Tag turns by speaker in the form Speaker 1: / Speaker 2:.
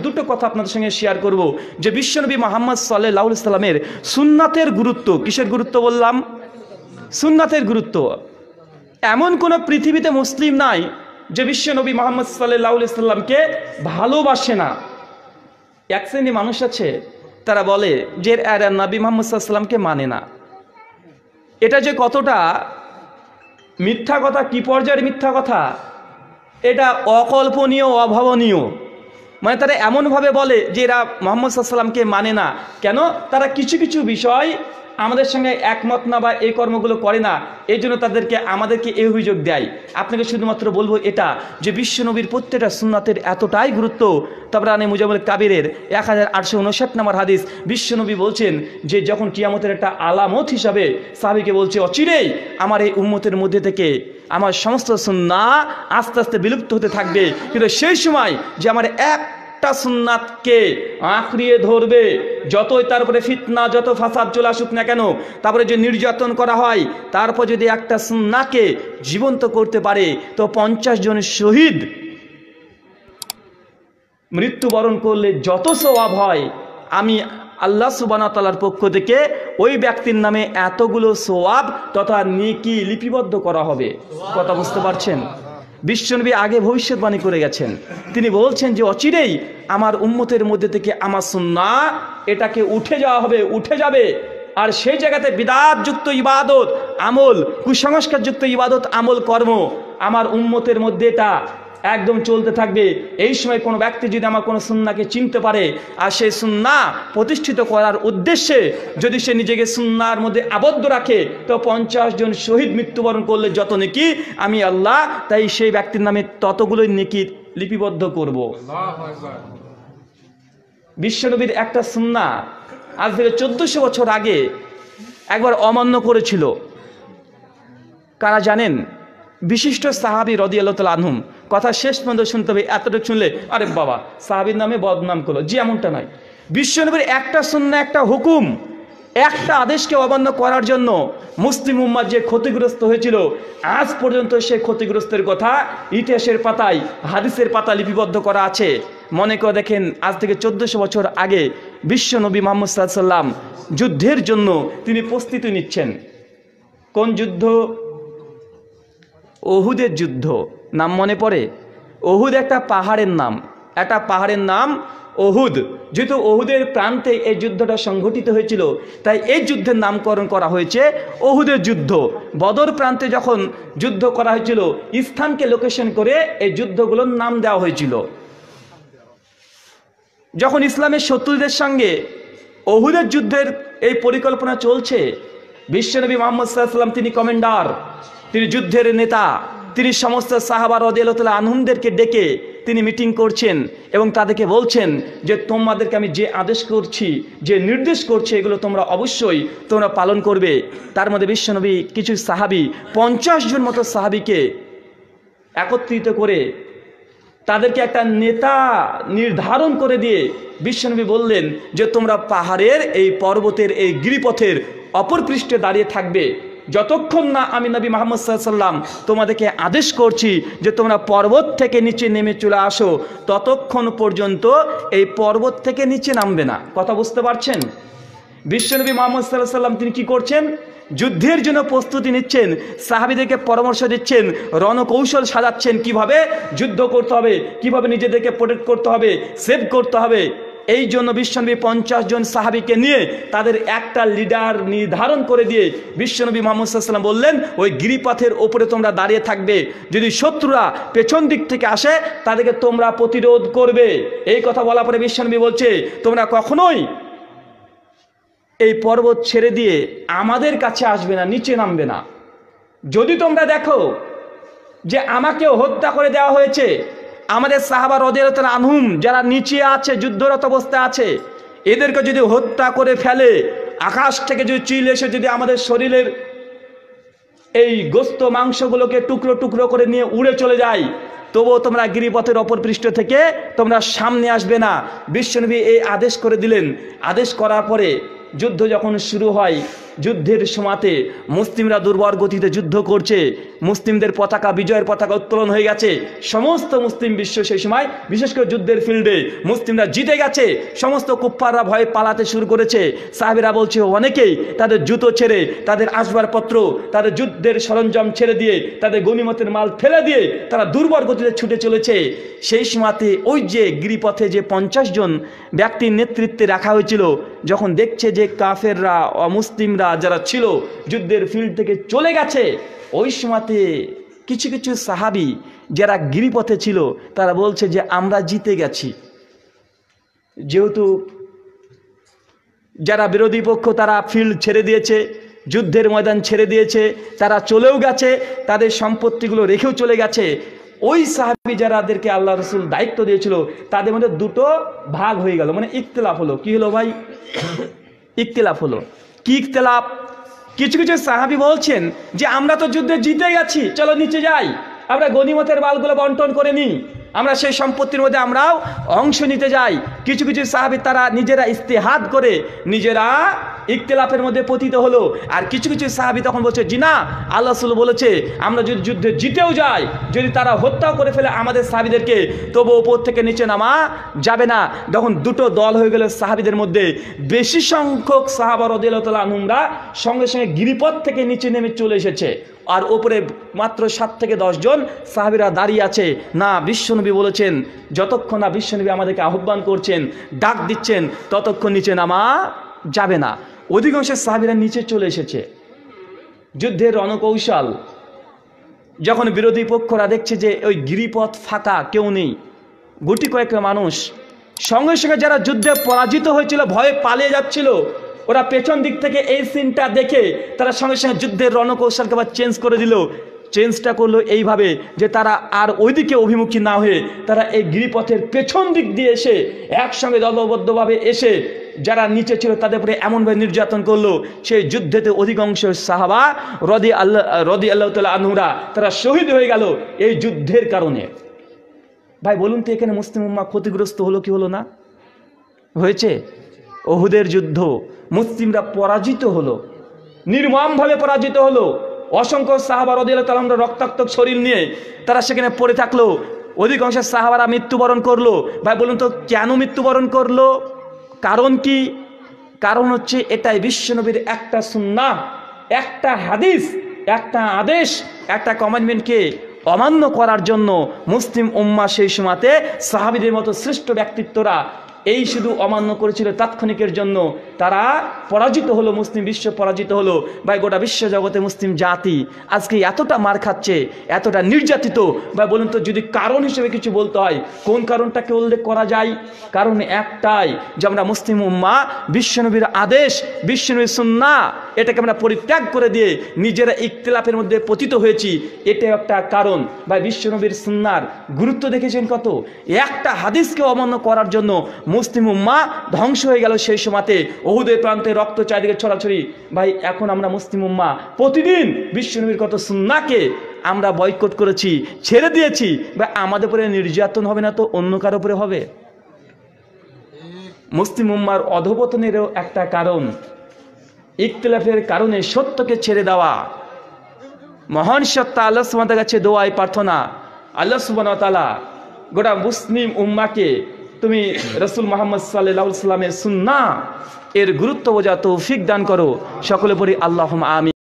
Speaker 1: দুটো কথা আপনাদের সঙ্গে শেয়ার করব যে বিশ্বনবী মুহাম্মদ সাল্লাল্লাহু আলাইহি সাল্লামের সুন্নাতের গুরুত্ব। কিসের গুরুত্ব বললাম? সুন্নাতের গুরুত্ব। এমন কোনো পৃথিবীতে মুসলিম নাই যে বিশ্বনবী মুহাম্মদ সাল্লাল্লাহু আলাইহি সাল্লামকে ভালোবাসে না। এক শ্রেণী মানুষ আছে, তারা বলে যে এরা নবী মুহাম্মদ সাল্লাল্লাহু আলাইহি সাল্লামকে মানে না। এটা যে কতটা মিথ্যা কথা, কি পর্যায়ের মিথ্যা কথা, এটা অকল্পনীয়, অভাবনীয়। মানে তারা এমনভাবে বলে যে এরা মুহাম্মদ সাল্লাল্লাহু আলাইহি সাল্লামকে মানে না। কেন? তারা কিছু কিছু বিষয় আমাদের সঙ্গে একমত না বা এই কর্মগুলো করে না, এই জন্য আমাদেরকে এই অভিযোগ দেয়। আপনাকে শুধুমাত্র বলবো এটা যে বিশ্বনবীর প্রত্যেকটা সুন্নাতের এতটাই গুরুত্ব। তাবরানী মুজাম্মুল কাবিরের 1859 নম্বর হাদিস, বিশ্বনবী বলছেন যে যখন কিয়ামতের একটা আলামত হিসাবে সাহাবীকে বলছে অচিরেই আমার এই উম্মতের মধ্যে থেকে আমার সমস্ত সুন্নাহ আস্তে আস্তে বিলুপ্ত হতে থাকবে, কিন্তু সেই সময় যে আমার একটা সুন্নাতকে আঁকড়িয়ে ধরবে, যতই তারপরে ফিতনা, যত ফাসাদ চলে আসুক না কেন, তারপরে যে নির্যাতন করা হয়, তারপর যদি একটা সুন্নাহকে জীবন্ত করতে পারে তো 50 জন শহীদ মৃত্যুবরণ করলে যত সওয়াব হয়, আমি আল্লাহ সুবহানাহু ওয়া তাআলার পক্ষ থেকে ওই ব্যক্তির নামে এতগুলো সওয়াব তথা নেকি লিপিবদ্ধ করা হবে। কথা বুঝতে পারছেন? বিশ্বনবী আগে ভবিষ্যৎবাণী করে গেছেন। তিনি বলছেন যে অচিরেই আমার উম্মতের মধ্যে থেকে আমার সুন্নাহ এটাকে উঠে যাওয়া হবে, উঠে যাবে। আর সেই জায়গাতে বিদআতযুক্ত ইবাদত আমল, কুসংস্কারযুক্ত ইবাদত আমল কর্ম আমার উম্মতের মধ্যে এটা একদম চলতে থাকবে। এই সময় কোনো ব্যক্তি যদি আমার কোনো সুন্নাহকে চিনতে পারে আর সেই সুন্নাহ প্রতিষ্ঠিত করার উদ্দেশ্যে যদি সে নিজেকে সুন্নাহর মধ্যে আবদ্ধ রাখে, তো 50 জন শহীদ মৃত্যুবরণ করলে যত নেকি আমি আল্লাহ তাই সেই ব্যক্তির নামে ততগুলোই নেকি লিপিবদ্ধ করব। বিশ্বনবীর একটা সুন্নাহ আজ থেকে 1400 বছর আগে একবার অমান্য করেছিল। কারা জানেন? বিশিষ্ট সাহাবী রাদিয়াল্লাহু তাআলা আনহুম। কথা শেষ পর্যন্ত শুনতে হবে, এতটুকু শুনলে আরে বাবা সাহাবীর নামে বদনাম করলো, জি এমনটা নয়। বিশ্বনবীর একটা সুন্নাহ, একটা হুকুম, একটা আদেশকে অমান্য করার জন্য মুসলিম উম্মাহ যে ক্ষতিগ্রস্ত হয়েছিল, আজ পর্যন্ত সেই ক্ষতিগ্রস্তের কথা ইতিহাসের পাতায়, হাদিসের পাতায় লিপিবদ্ধ করা আছে। মনে করে দেখেন, আজ থেকে 1400 বছর আগে বিশ্বনবী মুহাম্মদ সাল্লাল্লাহু আলাইহি সাল্লাম যুদ্ধের জন্য তিনি প্রস্তুতি নিচ্ছেন। কোন যুদ্ধ? ওহুদের যুদ্ধ। নাম মনে পড়ে? ওহুদ একটা পাহাড়ের নাম, একটা পাহাড়ের নাম ওহুদ। যেহেতু ওহুদের প্রান্তে এই যুদ্ধটা সংঘটিত হয়েছিল, তাই এই যুদ্ধের নামকরণ করা হয়েছে ওহুদের যুদ্ধ। বদর প্রান্তে যখন যুদ্ধ করা হয়েছিল, স্থানকে লোকেশন করে এই যুদ্ধগুলোর নাম দেওয়া হয়েছিল। যখন ইসলামের শত্রুদের সঙ্গে ওহুদের যুদ্ধের এই পরিকল্পনা চলছে, বিশ্বনবী মুহাম্মদ সাল্লাল্লাহু আলাইহি সাল্লাম তিনি কমান্ডার, তিনি যুদ্ধের নেতা, তিনি সমস্ত সাহাবা রাদিয়াল্লাহু তাআলা আনহুমদেরকে ডেকে তিনি মিটিং করছেন এবং তাদেরকে বলছেন যে তোমাদেরকে আমি যে আদেশ করছি, যে নির্দেশ করছি, এগুলো তোমরা অবশ্যই পালন করবে। তার মধ্যে বিশ্বনবী কিছু সাহাবী, 50 জন মতো সাহাবীকে একত্রিত করে তাদেরকে একটা নেতা নির্ধারণ করে দিয়ে বিশ্বনবী বললেন যে তোমরা পাহাড়ের এই পর্বতের এই গিরিপথের অপর পৃষ্ঠে দাঁড়িয়ে থাকবে যতক্ষণ না আমি নবী মুহাম্মদ সাল্লাল্লাহু আলাইহি সাল্লাম তোমাদেরকে আদেশ করছি যে তোমরা পর্বত থেকে নিচে নেমে চলে আসো, ততক্ষণ পর্যন্ত এই পর্বত থেকে নিচে নামবে না। কথা বুঝতে পারছেন? বিশ্বনবী মুহাম্মদ সাল্লাল্লাহু আলাইহি সাল্লাম তিনি কি করছেন? যুদ্ধের জন্য প্রস্তুতি নিচ্ছেন, সাহাবীদেরকে পরামর্শ দিচ্ছেন, রণকৌশল সাজাচ্ছেন, কিভাবে যুদ্ধ করতে হবে, কিভাবে নিজেদেরকে প্রোটেক্ট করতে হবে, সেভ করতে হবে। এই জন্য বিশ্বনবী 50 জন সাহাবীকে নিয়ে তাদের একটা লিডার নির্ধারণ করে দিয়ে বিশ্বনবী মুহাম্মদ সাল্লাল্লাহু আলাইহি সাল্লাম বললেন ওই গিরিপথের ওপরে তোমরা দাঁড়িয়ে থাকবে, যদি শত্রুরা পেছন দিক থেকে আসে তাদেরকে তোমরা প্রতিরোধ করবে। এই কথা বলার পরে বিশ্বনবী বলছে তোমরা কখনোই এই পর্বত ছেড়ে দিয়ে আমাদের কাছে আসবে না, নিচে নামবে না। যদি তোমরা দেখো যে আমাকেও হত্যা করে দেওয়া হয়েছে, আমাদের সাহাবা রাদিয়াল্লাহু তাআলা আনহুম যারা নিচে আছে, যুদ্ধরত অবস্থায় আছে, এদেরকে যদি হত্যা করে ফেলে, আকাশ থেকে যদি চিল এসে যদি আমাদের শরীরের এই গোস্ত মাংসগুলোকে টুকরো টুকরো করে নিয়ে উড়ে চলে যায়, তবুও তোমরা গিরিপথের অপর পৃষ্ঠ থেকে তোমরা সামনে আসবে না। বিশ্বনবী এই আদেশ করে দিলেন। আদেশ করার পরে যুদ্ধ যখন শুরু হয়, যুদ্ধের সময়তে মুসলিমরা দুর্বার গতিতে যুদ্ধ করছে, মুসলিমদের পতাকা, বিজয়ের পতাকা উত্তোলন হয়ে গেছে, সমস্ত মুসলিম বিশ্ব সেই সময় বিশেষ করে যুদ্ধের ফিল্ডে মুসলিমরা জিতে গেছে, সমস্ত কুফফাররা ভয়ে পালাতে শুরু করেছে। সাহাবীরা বলছে অনেকেই তাদের জুতো ছেড়ে, তাদের আসবাবপত্র, তাদের যুদ্ধের সরঞ্জাম ছেড়ে দিয়ে, তাদের গনিমতের মাল ফেলে দিয়ে তারা দুর্বার গতিতে ছুটে চলেছে। সেই সময়তে ওই যে গিরিপথে যে 50 জন ব্যক্তির নেতৃত্বে রাখা হয়েছিল, যখন দেখছে যে কাফেররা, অমুসলিমরা যারা ছিল যুদ্ধের ফিল্ড থেকে চলে গেছে, ওই সময়তে কিছু কিছু সাহাবী যারা গিরিপথে ছিল তারা বলছে যে আমরা জিতে গেছি। যেহেতু যারা বিরোধী পক্ষ তারা ফিল্ড ছেড়ে দিয়েছে, যুদ্ধের ময়দান ছেড়ে দিয়েছে, তারা চলেও গেছে, তাদের সম্পত্তিগুলো রেখেও চলে গেছে, ওই সাহাবী যারাদেরকে আল্লাহ রসুল দায়িত্ব দিয়েছিল তাদের মধ্যে দুটো ভাগ হয়ে গেল, মানে ইখতিলাফ হলো। কি হলো ভাই? ইখতিলাফ হলো। কি ইখতিলাফ? কিছু কিছু সাহাবী বলছেন যে আমরা তো যুদ্ধে জিতে গেছি, চলো নিচে যাই, আমরা গনিমতের মালগুলো বন্টন করে নিই, আমরা সেই সম্পত্তির মধ্যে আমরাও অংশ নিতে যাই। কিছু কিছু সাহাবী তারা নিজেরা ইস্তেহাদ করে নিজেরা ইখতিলাফের মধ্যে পতিত হলো। আর কিছু কিছু সাহাবী তখন বলছে জি না, আল্লাহ রাসূল বলেছে আমরা যদি যুদ্ধে জিতেও যাই, যদি তারা হত্যাও করে ফেলে আমাদের সাহাবীদেরকে, তবু উপর থেকে নিচে নামা যাবে না। তখন দুটো দল হয়ে গেল সাহাবীদের মধ্যে। বেশি সংখ্যক সাহাবা রাদিয়াল্লাহু তাআলা আনহুমরা সঙ্গে সঙ্গে গিরিপথ থেকে নিচে নেমে চলে এসেছে, আর ওপরে মাত্র 7 থেকে 10 জন সাহাবীরা দাঁড়িয়ে আছে। না, বিশ্বনবী বলেছেন যতক্ষণ না বিশ্বনবী আমাদেরকে আহ্বান করছেন, ডাক দিচ্ছেন, ততক্ষণ নিচে নামা যাবে না। অধিকাংশ সাহাবীরা নিচে চলে এসেছে। যুদ্ধের রণকৌশল, যখন বিরোধী পক্ষরা দেখছে যে ওই গিরিপথ ফাঁকা, কেউ নেই, গুটি কয়েক মানুষ, সঙ্গে সঙ্গে যারা যুদ্ধে পরাজিত হয়েছিল, ভয়ে পালিয়ে যাচ্ছিল, ওরা পেছন দিক থেকে এই সিনটা দেখে তারা সঙ্গে সঙ্গে যুদ্ধের রণকৌশলকে আবার চেঞ্জ করে দিল। চেঞ্জটা করলো এইভাবে যে তারা আর ওইদিকে অভিমুখী না হয়ে তারা এই গিরিপথের পেছন দিক দিয়ে এসে একসঙ্গে দলবদ্ধভাবে এসে যারা নিচে ছিল তাদের উপরে এমনভাবে নির্যাতন করলো, সেই যুদ্ধেতে অধিকাংশ সাহাবা রাদিয়াল্লাহু তাআলা আনহুরা তারা শহীদ হয়ে গেল এই যুদ্ধের কারণে। ভাই বলুন তো, এখানে মুসলিম উম্মাহ ক্ষতিগ্রস্ত হলো কি হলো না? হয়েছে। উহুদের যুদ্ধ মুসলিমরা পরাজিত হলো, নির্মমভাবে পরাজিত হলো। অসংখ্য সাহাবা রাদিয়াল্লাহু তাআলা আনহুরা রক্তাক্ত শরীর নিয়ে তারা সেখানে পড়ে থাকলো, অধিকাংশ সাহাবারা মৃত্যুবরণ করলো। ভাই বলুন তো কেন মৃত্যুবরণ করলো? কারণ কি? কারণ হচ্ছে এটাই বিশ্বনবীর একটা সুন্নাহ, একটা হাদিস, একটা আদেশ, একটা কমান্ডমেন্টকে অমান্য করার জন্য মুসলিম উম্মাহ সেই সময়তে সাহাবীদের মতো শ্রেষ্ঠ ব্যক্তিত্বরা এই শুধু অমান্য করেছিল তাৎক্ষণিকের জন্য, তারা পরাজিত হলো, মুসলিম বিশ্ব পরাজিত হলো। ভাই গোটা বিশ্ব জগতে মুসলিম জাতি আজকে এতটা মার খাচ্ছে, এতটা নির্যাতিত। ভাই বলুন তো, যদি কারণ হিসেবে কিছু বলতে হয় কোন কারণটাকে উল্লেখ করা যায়? কারণ একটাই যে আমরা মুসলিম উম্মাহ বিশ্বনবীর আদেশ, বিশ্বনবীর সুন্নাহ এটাকে আমরা পরিত্যাগ করে দিয়ে নিজেরা ইখতিলাফের মধ্যে পতিত হয়েছি, এটা একটা কারণ। ভাই বিশ্বনবীর সুন্নাহর গুরুত্ব দেখেছেন কত? একটা হাদিসকে অমান্য করার জন্য মুসলিম উম্মাহ ধ্বংস হয়ে গেল সেই সময়তে, উহুদের প্রান্তে রক্ত চারিদিকে ছড়াছড়ি। ভাই এখন আমরা মুসলিম উম্মাহ প্রতিদিন বিশ্বনবীর কত সুন্নাহকে আমরা বয়কট করেছি, ছেড়ে দিয়েছি। ভাই আমাদের উপরে নির্যাতন হবে না তো অন্য কারো উপরে হবে? মুসলিম উম্মাহর অধঃপতনেরও একটা কারণ ইখতিলাফের কারণে সত্যকে ছেড়ে দেওয়া। মহান সত্তা আল্লাহ সুবহানাহু ওয়া তাআলার কাছে দোয়াই প্রার্থনা, আল্লাহ সুবহানাহু ওয়া তাআলা গোটা মুসলিম উম্মাহকে তুমি রাসূল মুহাম্মদ সাল্লাল্লাহু আলাইহি ওয়াসাল্লামের সুন্নাহ এর গুরুত্ব বোঝা তৌফিক দান করো। সকলে পড়ি আল্লাহুম্মা আমিন।